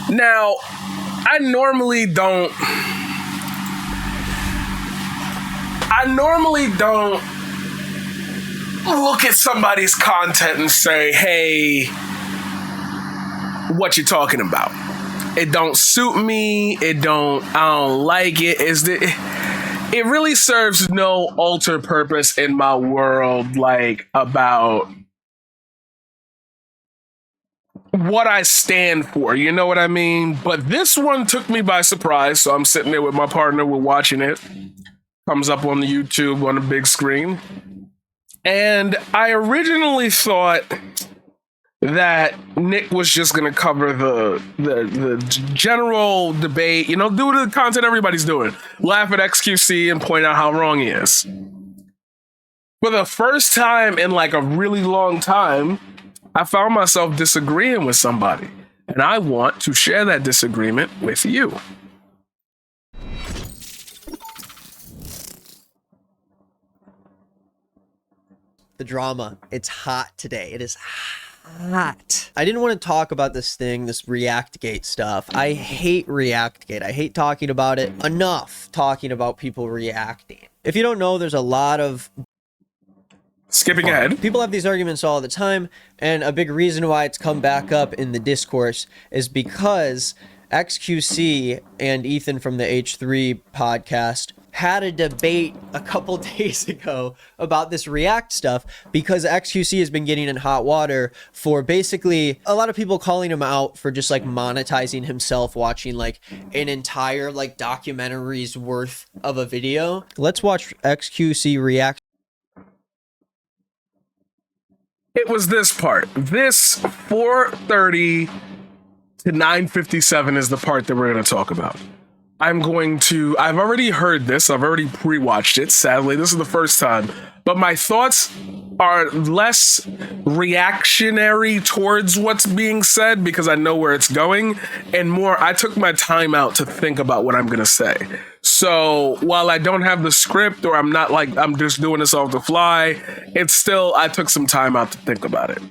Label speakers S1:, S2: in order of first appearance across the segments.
S1: Now, I normally don't look at somebody's content and say, hey, what you talking about? It don't suit me. I don't like it. It really serves no alter purpose in my world, like, about what I stand for, you know what I mean? But this one took me by surprise, so I'm sitting there with my partner, we're watching it. Comes up on the YouTube on the big screen. And I originally thought that Nick was just gonna cover the general debate, you know, do the content everybody's doing. Laugh at XQC and point out how wrong he is. For the first time in like a really long time, I found myself disagreeing with somebody. And I want to share that disagreement with you.
S2: The drama. It's hot today. It is hot. I didn't want to talk about this ReactGate stuff. I hate ReactGate. I hate talking about it enough, talking about people reacting. If you don't know, there's a lot of
S1: skipping ahead.
S2: People have these arguments all the time, and a big reason why it's come back up in the discourse is because XQC and Ethan from the H3 podcast had a debate a couple days ago about this React stuff, because XQC has been getting in hot water for basically a lot of people calling him out for just like monetizing himself watching like an entire like documentary's worth of a video. Let's watch XQC React.
S1: It was this part. This 4:30 to 9:57 is the part that we're going to talk about. I've already heard this. I've already pre-watched it. Sadly, this is the first time. But my thoughts are less reactionary towards what's being said because I know where it's going, and more, I took my time out to think about what I'm going to say. So while I don't have the script, or I'm not like, I'm just doing this off the fly, it's still, I took some time out to think about it.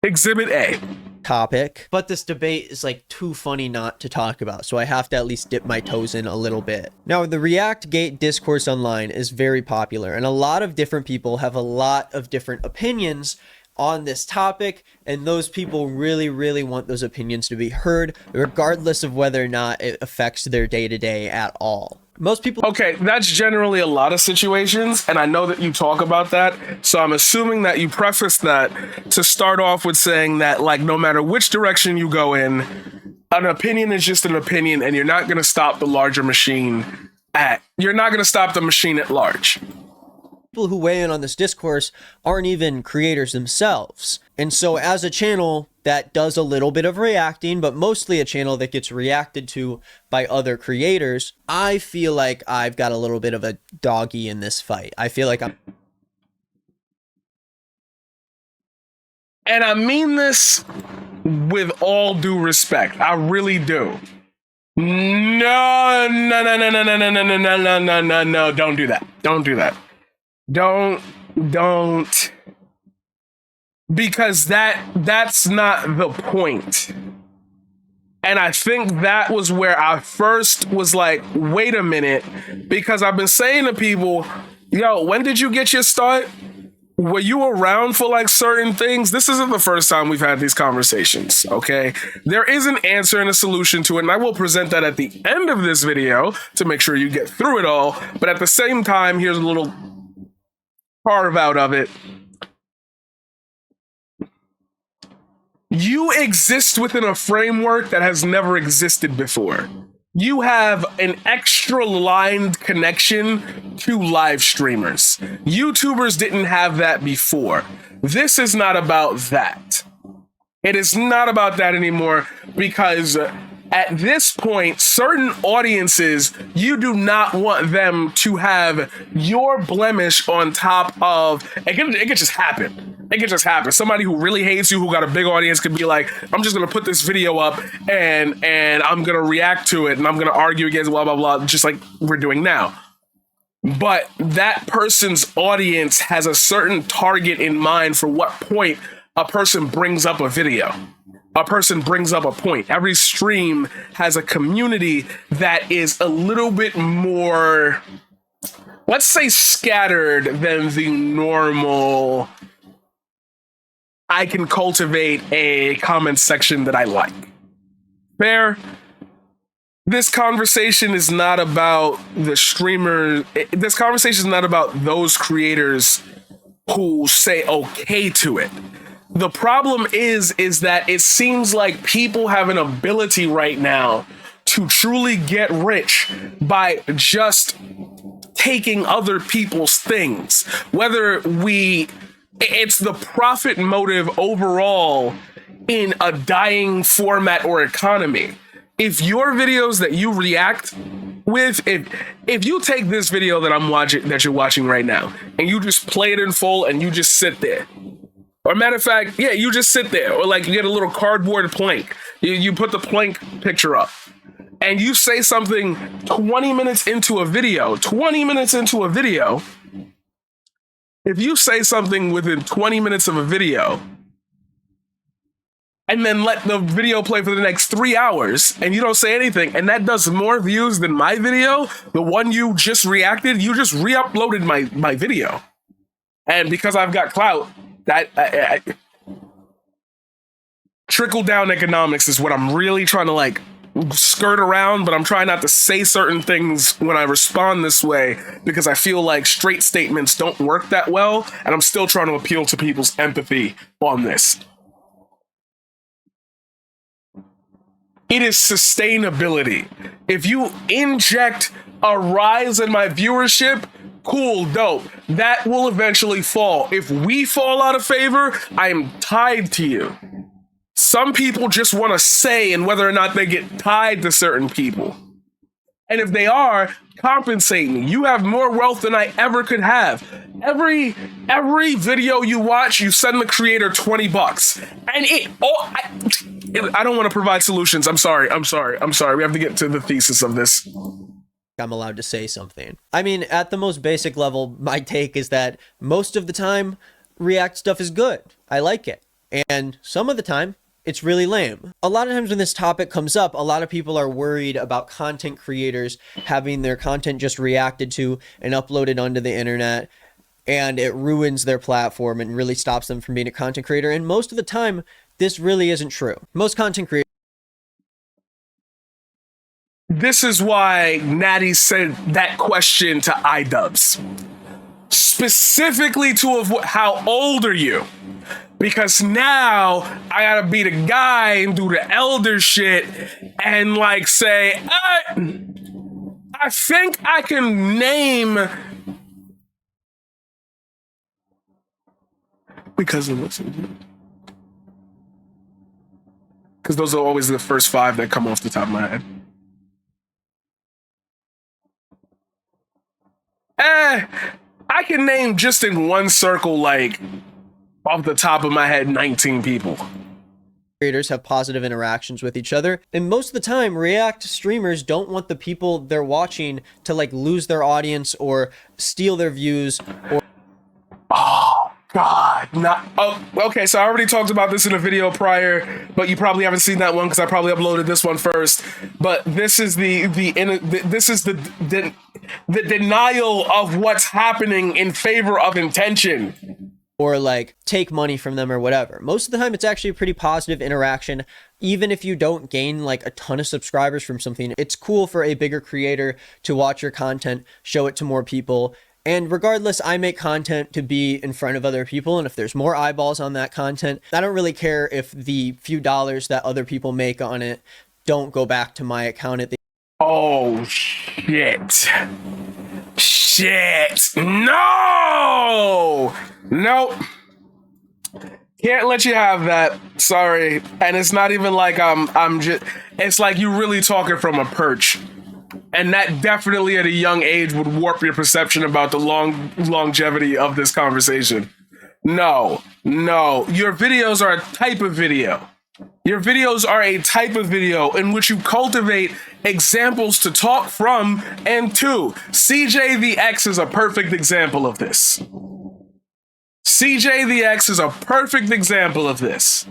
S1: Exhibit A.
S2: Topic, but this debate is like too funny not to talk about, so I have to at least dip my toes in a little bit. Now, the ReactGate discourse online is very popular, and a lot of different people have a lot of different opinions on this topic, and those people really, really want those opinions to be heard, regardless of whether or not it affects their day-to-day at all. Most people...
S1: Okay, that's generally a lot of situations, and I know that you talk about that, so I'm assuming that you preface that to start off with saying that, like, no matter which direction you go in, an opinion is just an opinion, and you're not going to stop the larger machine you're not going to stop the machine at large.
S2: People who weigh in on this discourse aren't even creators themselves. And so as a channel that does a little bit of reacting, but mostly a channel that gets reacted to by other creators, I feel like I've got a little bit of a doggy in this fight. I feel like I'm...
S1: And I mean this with all due respect. I really do. No, don't do that. Don't do that. Don't, because that's not the point. And I think that was where I first was like, wait a minute, because I've been saying to people, yo, when did you get your start? Were you around for like certain things? This isn't the first time we've had these conversations, okay? There is an answer and a solution to it, and I will present that at the end of this video to make sure you get through it all. But at the same time, here's a little carve out of it. You exist within a framework that has never existed before. You have an extra lined connection to live streamers. YouTubers didn't have that before. This is not about that. It is not about that anymore, because at this point, certain audiences, you do not want them to have your blemish on top of... It could just happen. It could just happen. Somebody who really hates you, who got a big audience, could be like, I'm just going to put this video up and I'm going to react to it and I'm going to argue against blah, blah, blah, just like we're doing now. But that person's audience has a certain target in mind for what point a person brings up a video. a person brings up a point. Every stream has a community that is a little bit more, let's say, scattered than the normal. I can cultivate a comment section that I like. Fair? This conversation is not about the streamer. This conversation is not about those creators who say okay to it. The problem is that it seems like people have an ability right now to truly get rich by just taking other people's things. It's the profit motive overall in a dying format or economy. If your videos that you react with, if you take this video that you're watching right now, and you just play it in full and you just sit there, or matter of fact, yeah, you just sit there, or like you get a little cardboard plank, you put the plank picture up, and you say something 20 minutes into a video, if you say something within 20 minutes of a video, and then let the video play for the next 3 hours, and you don't say anything, and that does more views than my video, the one you just reacted, you just re-uploaded my video. And because I've got clout, that trickle-down economics is what I'm really trying to like skirt around, but I'm trying not to say certain things when I respond this way because I feel like straight statements don't work that well, and I'm still trying to appeal to people's empathy on this. It is sustainability. If you inject a rise in my viewership, cool, dope. That will eventually fall. If we fall out of favor, I am tied to you. Some people just want to say and whether or not they get tied to certain people. And if they are, compensate me. You have more wealth than I ever could have. Every video you watch, you send the creator $20. And I don't want to provide solutions. I'm sorry. We have to get to the thesis of this.
S2: I'm allowed to say something. I mean, at the most basic level, my take is that most of the time, React stuff is good. I like it. And some of the time, it's really lame. A lot of times when this topic comes up, a lot of people are worried about content creators having their content just reacted to and uploaded onto the internet, and it ruins their platform and really stops them from being a content creator. And most of the time, this really isn't true. Most content creators.
S1: This is why Natty said that question to iDubbbz. Specifically to avoid, how old are you? Because now I gotta be the guy and do the elder shit and like say, I think I can name, because of listen. Because those are always the first 5 that come off the top of my head. I can name just in one circle, like, off the top of my head, 19 people.
S2: Creators have positive interactions with each other, and most of the time React streamers don't want the people they're watching to like lose their audience or steal their views or
S1: God, okay, so I already talked about this in a video prior, but you probably haven't seen that one because I probably uploaded this one first. But this is the denial of what's happening in favor of intention.
S2: Or like take money from them or whatever. Most of the time it's actually a pretty positive interaction. Even if you don't gain like a ton of subscribers from something, it's cool for a bigger creator to watch your content, show it to more people. And regardless, I make content to be in front of other people, and if there's more eyeballs on that content, I don't really care if the few dollars that other people make on it don't go back to my account at the—
S1: Oh, shit. No! Nope. Can't let you have that. Sorry. And it's not even like I'm just, it's like you really talking from a perch. And that definitely at a young age would warp your perception about the longevity of this conversation. No. Your videos are a type of video. Your videos are a type of video in which you cultivate examples to talk from and to. CJ the X is a perfect example of this. CJ the X is a perfect example of this.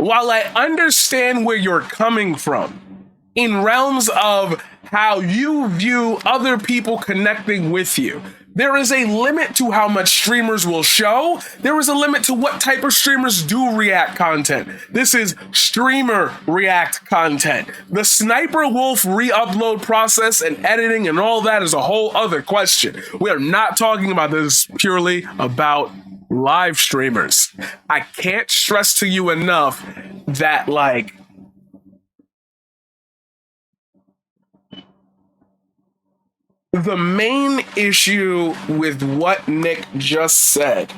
S1: while I understand where you're coming from, in realms of how you view other people connecting with you, there is a limit to how much streamers will show. There is a limit to what type of streamers do react content. This is streamer react content. The Sniper Wolf re-upload process and editing and all that is a whole other question. We are not talking about this purely about live streamers. I can't stress to you enough that, like, the main issue with what Nick just said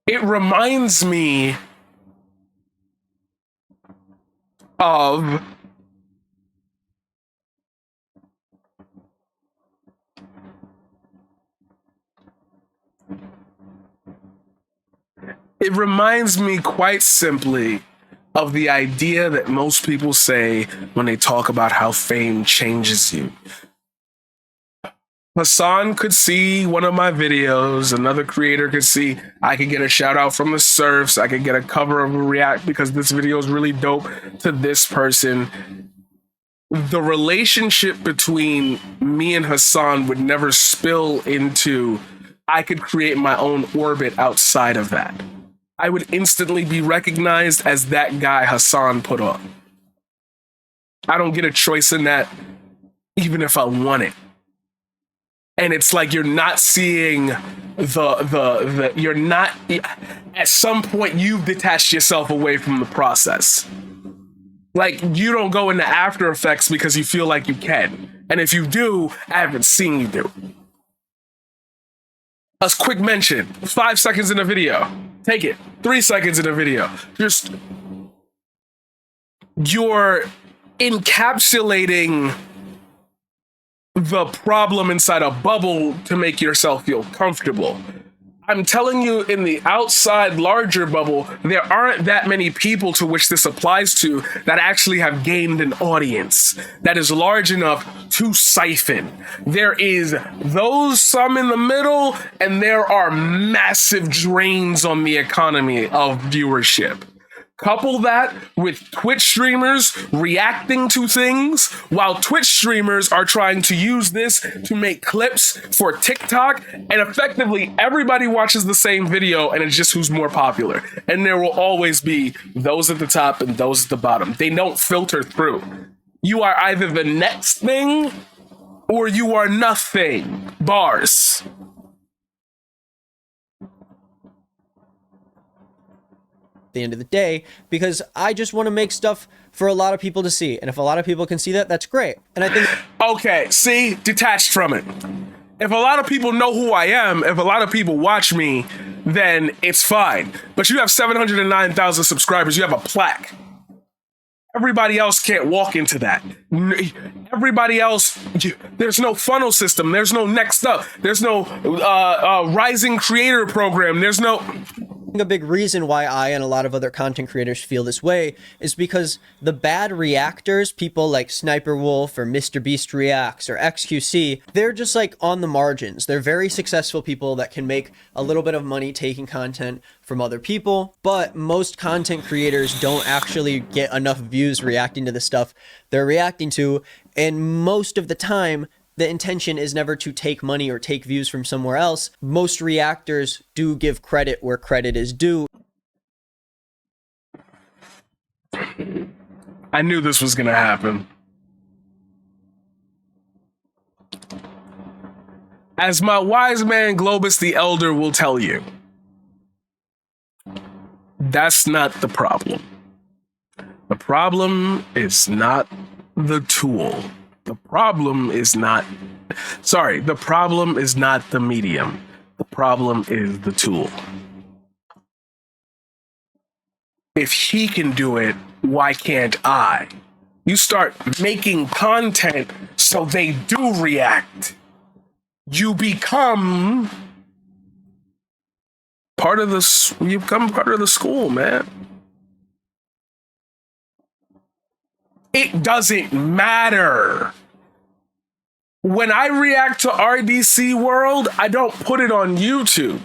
S1: it reminds me of quite simply of the idea that most people say when they talk about how fame changes you. Hassan could see one of my videos, another creator could see, I could get a shout out from the Surfs, I could get a cover of a react because this video is really dope to this person. The relationship between me and Hassan would never spill into I could create my own orbit outside of that. I would instantly be recognized as that guy Hassan put on. I don't get a choice in that, even if I want it. And it's like you're not seeing you're not, at some point you've detached yourself away from the process. Like, you don't go into After Effects because you feel like you can. And if you do, I haven't seen you do. A quick mention, 5 seconds in a video. Take it, 3 seconds in a video. Just, you're encapsulating the problem inside a bubble to make yourself feel comfortable. I'm telling you, in the outside larger bubble, there aren't that many people to which this applies to that actually have gained an audience that is large enough to siphon. There is those some in the middle, and there are massive drains on the economy of viewership. Couple that with Twitch streamers reacting to things while Twitch streamers are trying to use this to make clips for TikTok, and effectively everybody watches the same video and it's just who's more popular. And there will always be those at the top and those at the bottom. They don't filter through. You are either the next thing or you are nothing. Bars.
S2: The end of the day, because I just want to make stuff for a lot of people to see, and if a lot of people can see that, that's great. And I think
S1: okay, see, detached from it, if a lot of people know who I am, if a lot of people watch me, then it's fine. But you have 709,000 subscribers, you have a plaque. Everybody else can't walk into that. Everybody else, there's no funnel system, there's no next up, there's no rising creator program, there's no...
S2: a big reason why I and a lot of other content creators feel this way is because the bad reactors, people like Sniper Wolf or Mr. Beast Reacts or XQC, they're just like on the margins. They're very successful people that can make a little bit of money taking content from other people, but most content creators don't actually get enough views reacting to the stuff they're reacting to, and most of the time the intention is never to take money or take views from somewhere else. Most reactors do give credit where credit is due.
S1: I knew this was gonna happen. As my wise man Globus the Elder will tell you, that's not the problem. The problem is not the tool. The problem is not the medium. The problem is the tool. If he can do it, why can't I? You start making content so they do react. You become part of the school, man. It doesn't matter. When I react to RDC World, I don't put it on YouTube.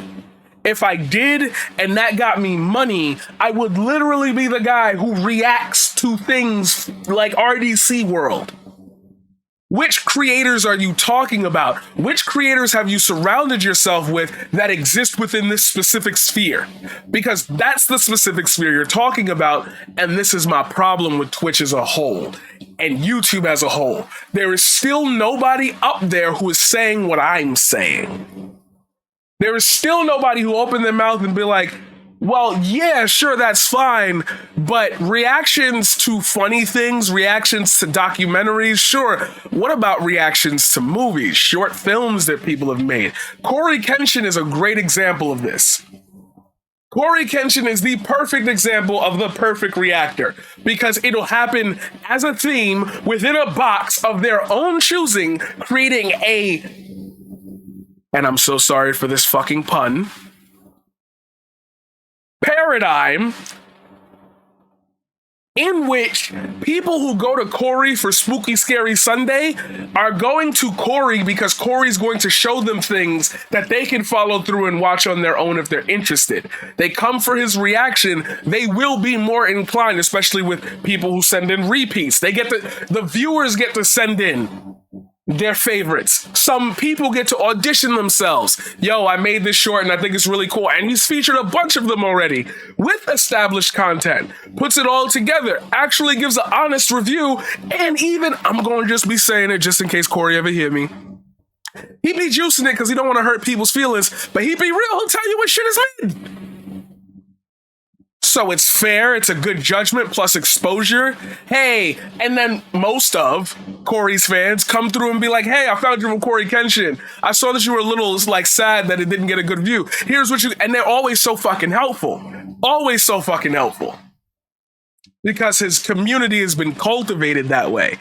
S1: If I did and that got me money, I would literally be the guy who reacts to things like RDC World. Which creators are you talking about? Which creators have you surrounded yourself with that exist within this specific sphere? Because that's the specific sphere you're talking about, and this is my problem with Twitch as a whole and YouTube as a whole. There is still nobody up there who is saying what I'm saying. There is still nobody who opened their mouth and be like, well, yeah, sure, that's fine, but reactions to funny things, reactions to documentaries, sure. What about reactions to movies, short films that people have made? Corey Kenshin is a great example of this. Corey Kenshin is the perfect example of the perfect reactor because it'll happen as a theme within a box of their own choosing, creating a, and I'm so sorry for this fucking pun, paradigm in which people who go to Corey for Spooky Scary Sunday are going to Corey because Corey's going to show them things that they can follow through and watch on their own if they're interested. They come for his reaction, they will be more inclined, especially with people who send in repeats. They get the viewers get to send in their favorites. Some people get to audition themselves. Yo, I made this short and I think it's really cool. And he's featured a bunch of them already with established content. Puts it all together. Actually gives an honest review. And even, I'm going to just be saying it just in case Corey ever hear me. He be juicing it because he don't want to hurt people's feelings. But he be real. He'll tell you what shit is made. So it's fair, it's a good judgment plus exposure. Hey, and then most of Corey's fans come through and be like, hey, I found you from Corey Kenshin. I saw that you were a little like sad that it didn't get a good view. Here's what you, and they're always so fucking helpful. Always so fucking helpful. Because his community has been cultivated that way.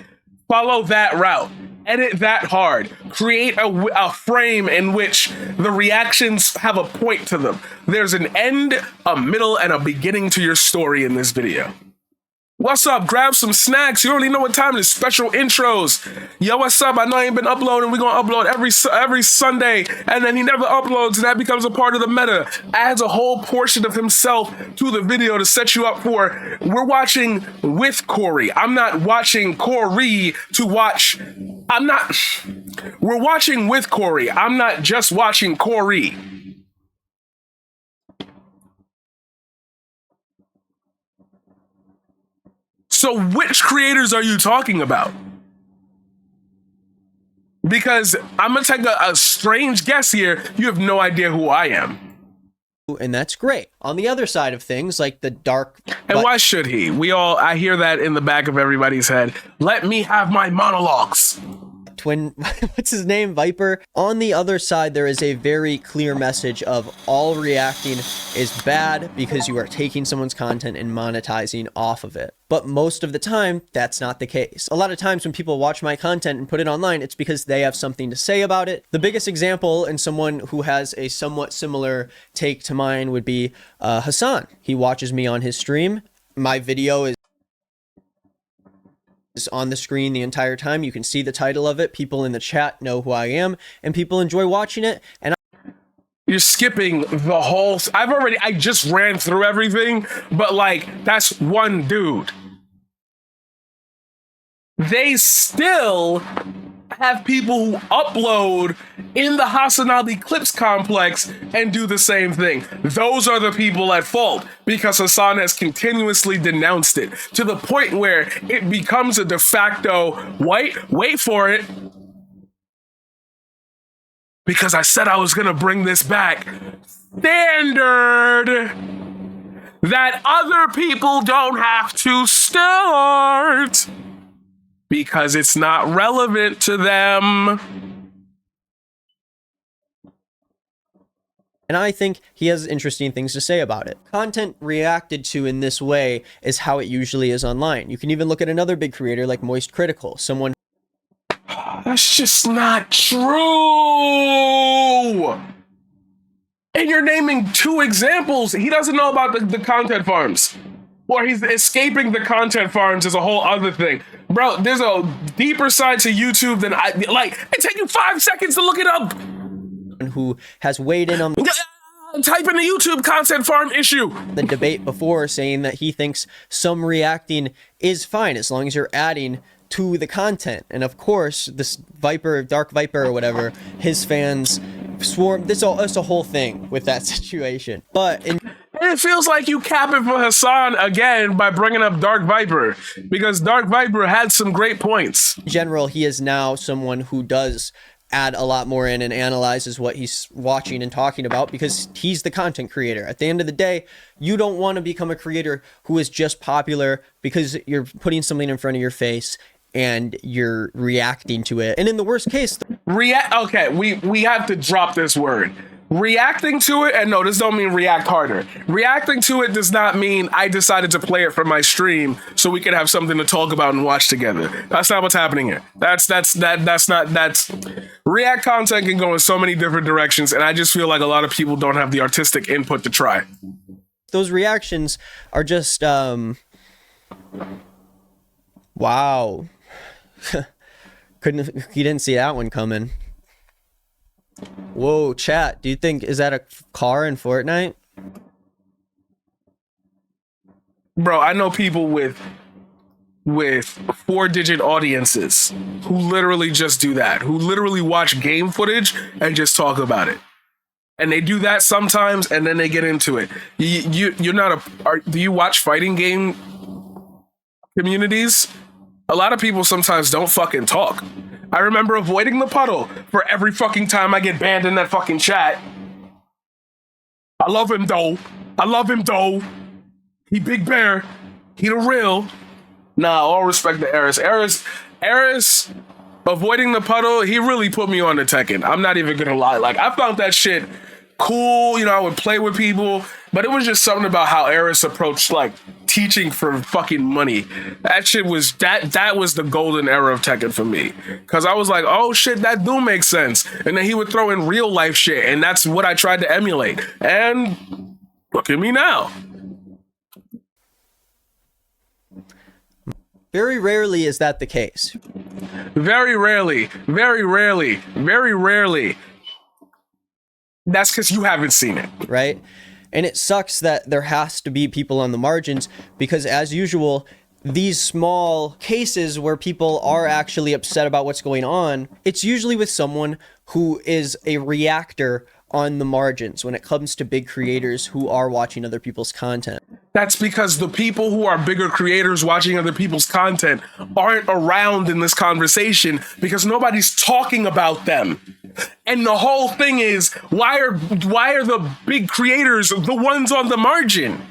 S1: Follow that route. Edit that hard. Create a frame in which the reactions have a point to them. There's an end, a middle, and a beginning to your story in this video. What's up? Grab some snacks. You already know what time it is. Special intros. Yo, what's up? I know I ain't been uploading. We're going to upload every Sunday. And then he never uploads, and that becomes a part of the meta. Adds a whole portion of himself to the video to set you up for, we're watching with Corey. I'm not watching Corey to watch. We're watching with Corey. I'm not just watching Corey. So which creators are you talking about? Because I'm going to take a strange guess here. You have no idea who I am.
S2: And that's great. On the other side of things, like the dark...
S1: And why should he? I hear that in the back of everybody's head. Let me have my monologues.
S2: Twin, what's his name? Viper. On the other side, there is a very clear message of all reacting is bad because you are taking someone's content and monetizing off of it. But most of the time, that's not the case. A lot of times when people watch my content and put it online, it's because they have something to say about it. The biggest example, and someone who has a somewhat similar take to mine, would be Hassan. He watches me on his stream. My video is on the screen the entire time. You can see the title of it. People in the chat know who I am, and people enjoy watching it. And
S1: you're skipping the whole... I just ran through everything, but like, that's one dude. They still have people who upload in the Hassan Ali Clips complex and do the same thing. Those are the people at fault because Hassan has continuously denounced it to the point where it becomes a de facto, wait for it, because I said I was going to bring this back, standard that other people don't have to start because it's not relevant to them.
S2: And I think he has interesting things to say about it. Content reacted to in this way is how it usually is online. You can even look at another big creator like Moist Critical, someone...
S1: That's just not true! And you're naming two examples. He doesn't know about the content farms. or he's escaping the content farms is a whole other thing. Bro, there's a deeper side to YouTube than I like. It take you 5 seconds to look it up.
S2: Who has weighed in on
S1: type in the YouTube content farm issue.
S2: The debate before, saying that he thinks some reacting is fine as long as you're adding to the content. And of course, this Dark Viper or whatever, his fans swarm. It's a whole thing with that situation. But
S1: it feels like you capping for Hassan again by bringing up Dark Viper, because Dark Viper had some great points.
S2: In general, he is now someone who does add a lot more in and analyzes what he's watching and talking about, because he's the content creator. At the end of the day, you don't want to become a creator who is just popular because you're putting something in front of your face and you're reacting to it. And in the worst case,
S1: okay, we have to drop this word. Reacting to it, and no, this don't mean react harder. Reacting to it does not mean I decided to play it for my stream so we could have something to talk about and watch together. That's not what's happening here. That's React content can go in so many different directions, and I just feel like a lot of people don't have the artistic input to try.
S2: Those reactions are just wow. You didn't see that one coming. Whoa, chat, do you think, is that a car in Fortnite?
S1: Bro, I know people with 4-digit audiences who literally just do that, who literally watch game footage and just talk about it. And they do that sometimes, and then they get into it. You're not do you watch fighting game communities? A lot of people sometimes don't fucking talk. I remember avoiding the puddle for every fucking time I get banned in that fucking chat. I love him though. He Big Bear. He the real. Nah, all respect to Eris. Eris, avoiding the puddle, he really put me on to Tekken. I'm not even gonna lie. Like, I found that shit cool. You know, I would play with people, but it was just something about how Eris approached, like, teaching for fucking money. That shit was, that was the golden era of Tekken for me. Cause I was like, oh shit, that do make sense. And then he would throw in real life shit, and that's what I tried to emulate. And look at me now.
S2: Very rarely is that the case.
S1: Very rarely. That's because you haven't seen it.
S2: Right? And it sucks that there has to be people on the margins, because as usual, these small cases where people are actually upset about what's going on, it's usually with someone who is a reactor on the margins when it comes to big creators who are watching other people's content.
S1: That's because the people who are bigger creators watching other people's content aren't around in this conversation because nobody's talking about them. And the whole thing is, why are the big creators the ones on the margin?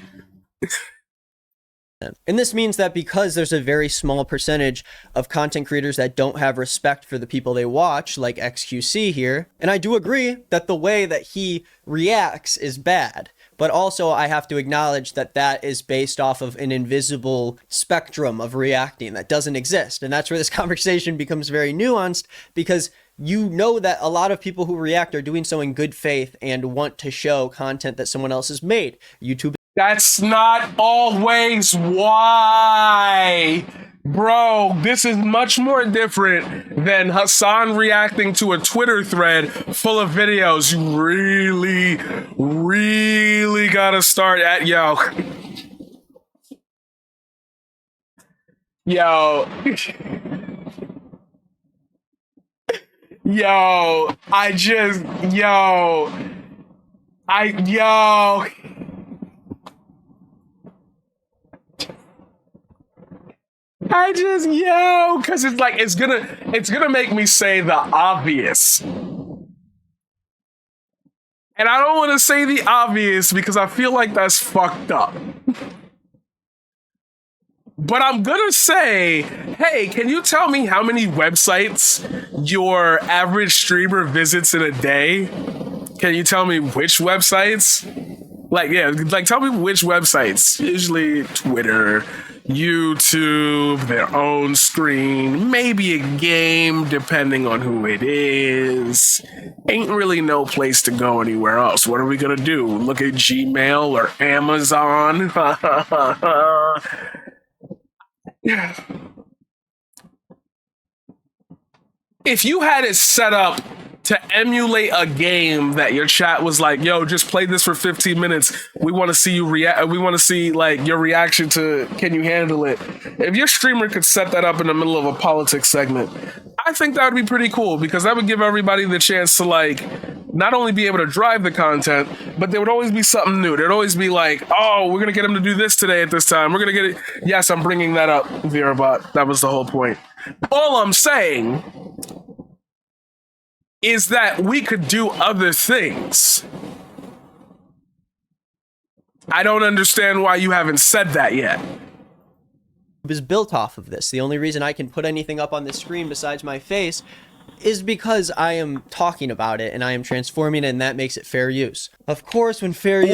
S2: And this means that because there's a very small percentage of content creators that don't have respect for the people they watch, like XQC here, and I do agree that the way that he reacts is bad, but also I have to acknowledge that that is based off of an invisible spectrum of reacting that doesn't exist. And that's where this conversation becomes very nuanced, because you know that a lot of people who react are doing so in good faith and want to show content that someone else has made. YouTube.
S1: That's not always why. Bro, this is much more different than Hassan reacting to a Twitter thread full of videos. You really gotta start at, yo, because it's like, it's gonna make me say the obvious. And I don't want to say the obvious because I feel like that's fucked up. But I'm gonna say, hey, can you tell me how many websites your average streamer visits in a day? Can you tell me which websites? Like, yeah, like, tell me which websites. Usually Twitter, YouTube, their own screen, maybe a game, depending on who it is. Ain't really no place to go anywhere else. What are we gonna do? Look at Gmail or Amazon? If you had it set up to emulate a game that your chat was like, yo, just play this for 15 minutes. We want to see you react. We want to see like your reaction to, can you handle it? If your streamer could set that up in the middle of a politics segment, I think that would be pretty cool, because that would give everybody the chance to like not only be able to drive the content, but there would always be something new. There'd always be like, oh, we're going to get him to do this today at this time. We're going to get it. Yes, I'm bringing that up, Virabot. That was the whole point. All I'm saying is that we could do other things. I don't understand why you haven't said that yet.
S2: It was built off of this. The only reason I can put anything up on the screen besides my face is because I am talking about it and I am transforming it, and that makes it fair use. Of course, when fair use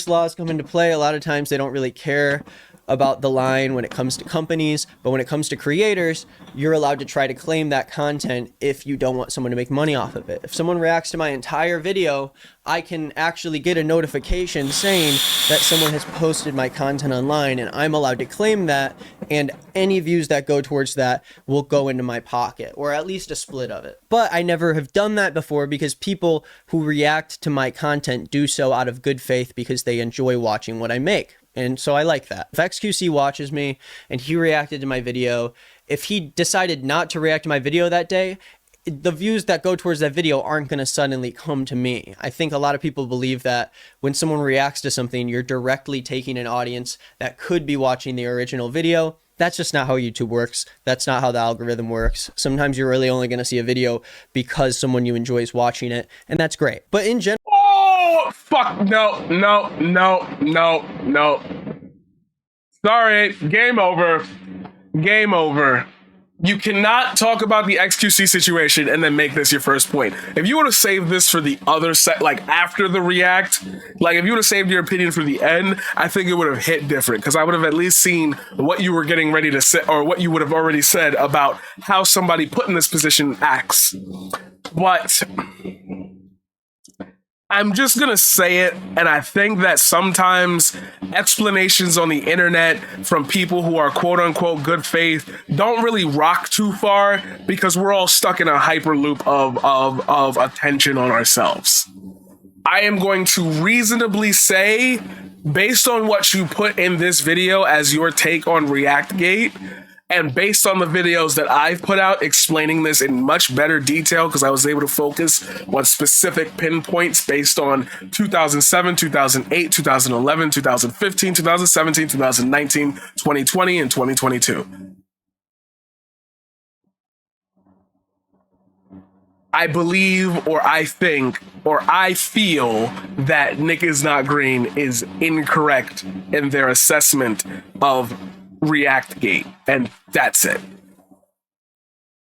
S2: laws come into play, a lot of times they don't really care about the line when it comes to companies, but when it comes to creators, you're allowed to try to claim that content if you don't want someone to make money off of it. If someone reacts to my entire video, I can actually get a notification saying that someone has posted my content online, and I'm allowed to claim that, and any views that go towards that will go into my pocket, or at least a split of it. But I never have done that before, because people who react to my content do so out of good faith because they enjoy watching what I make. And so I like that. If XQC watches me and he reacted to my video, if he decided not to react to my video that day, the views that go towards that video aren't going to suddenly come to me. I think a lot of people believe that when someone reacts to something, you're directly taking an audience that could be watching the original video. That's just not how YouTube works. That's not how the algorithm works. Sometimes you're really only going to see a video because someone you enjoy is watching it, and that's great. But in general...
S1: Oh, fuck, no. Sorry, game over. Game over. You cannot talk about the XQC situation and then make this your first point. If you would have saved this for the other set, like after the react, like if you would have saved your opinion for the end, I think it would have hit different, because I would have at least seen what you were getting ready to say, or what you would have already said about how somebody put in this position acts. But I'm just gonna say it, and I think that sometimes explanations on the internet from people who are quote-unquote good faith don't really rock too far, because we're all stuck in a hyperloop of attention on ourselves. I am going to reasonably say, based on what you put in this video as your take on ReactGate, and based on the videos that I've put out explaining this in much better detail, because I was able to focus on specific pinpoints based on 2007, 2008, 2011, 2015, 2017, 2019, 2020, and 2022. I believe, or I think, or I feel that Nick is Not Green is incorrect in their assessment of ReactGate, and that's it.